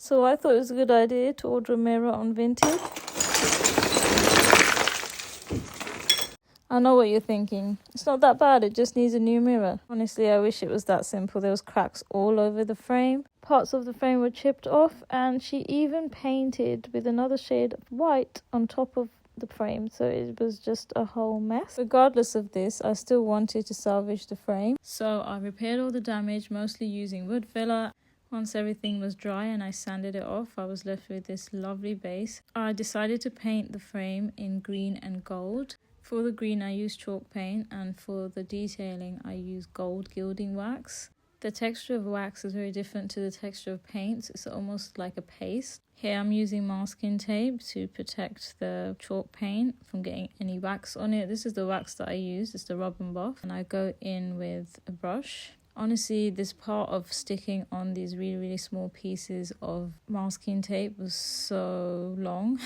So I thought it was a good idea to order a mirror on Vinted. I know what you're thinking. It's not that bad, it just needs a new mirror. Honestly, I wish it was that simple. There was cracks all over the frame. Parts of the frame were chipped off, and she even painted with another shade of white on top of the frame, so it was just a whole mess. Regardless of this, I still wanted to salvage the frame, so I repaired all the damage, mostly using wood filler. Once everything was dry and I sanded it off, I was left with this lovely base. I decided to paint the frame in green and gold. For the green I used chalk paint, and for the detailing I used gold gilding wax. The texture of wax is very different to the texture of paint. It's almost like a paste. Here I'm using masking tape to protect the chalk paint from getting any wax on it. This is the wax that I use, it's the Robin Buff, and I go in with a brush. Honestly, this part of sticking on these really small pieces of masking tape was so long.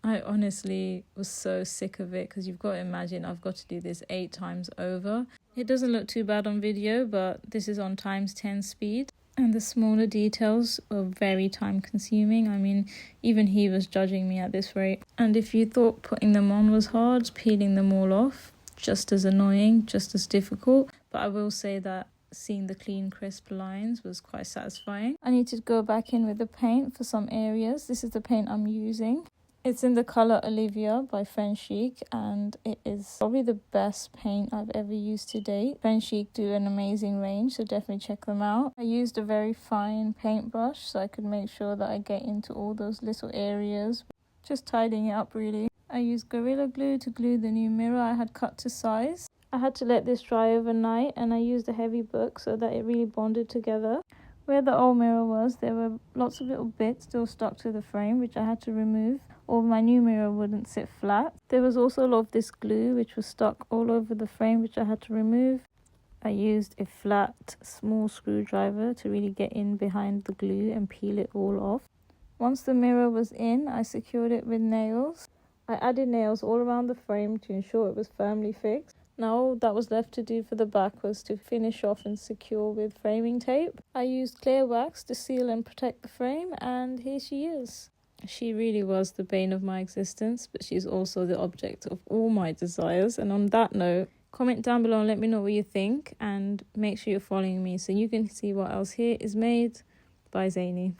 I honestly was so sick of it, because you've got to imagine I've got to do this 8 times over. It doesn't look too bad on video, but this is on ×10 speed. And the smaller details are very time consuming. I mean, even he was judging me at this rate. And if you thought putting them on was hard, peeling them all off, just as annoying, just as difficult. But I will say that seeing the clean, crisp lines was quite satisfying. I need to go back in with the paint for some areas. This is the paint I'm using. It's in the colour Olivia by French Chic, and it is probably the best paint I've ever used to date. French Chic do an amazing range, so definitely check them out. I used a very fine paintbrush so I could make sure that I get into all those little areas. Just tidying it up really. I used Gorilla Glue to glue the new mirror I had cut to size. I had to let this dry overnight, and I used a heavy book so that it really bonded together. Where the old mirror was, there were lots of little bits still stuck to the frame, which I had to remove, or my new mirror wouldn't sit flat. There was also a lot of this glue which was stuck all over the frame, which I had to remove. I used a flat, small screwdriver to really get in behind the glue and peel it all off. Once the mirror was in, I secured it with nails. I added nails all around the frame to ensure it was firmly fixed. Now all that was left to do for the back was to finish off and secure with framing tape. I used clear wax to seal and protect the frame, and here she is. She really was the bane of my existence, but she's also the object of all my desires. And on that note, comment down below and let me know what you think, and make sure you're following me so you can see what else here is made by Zany.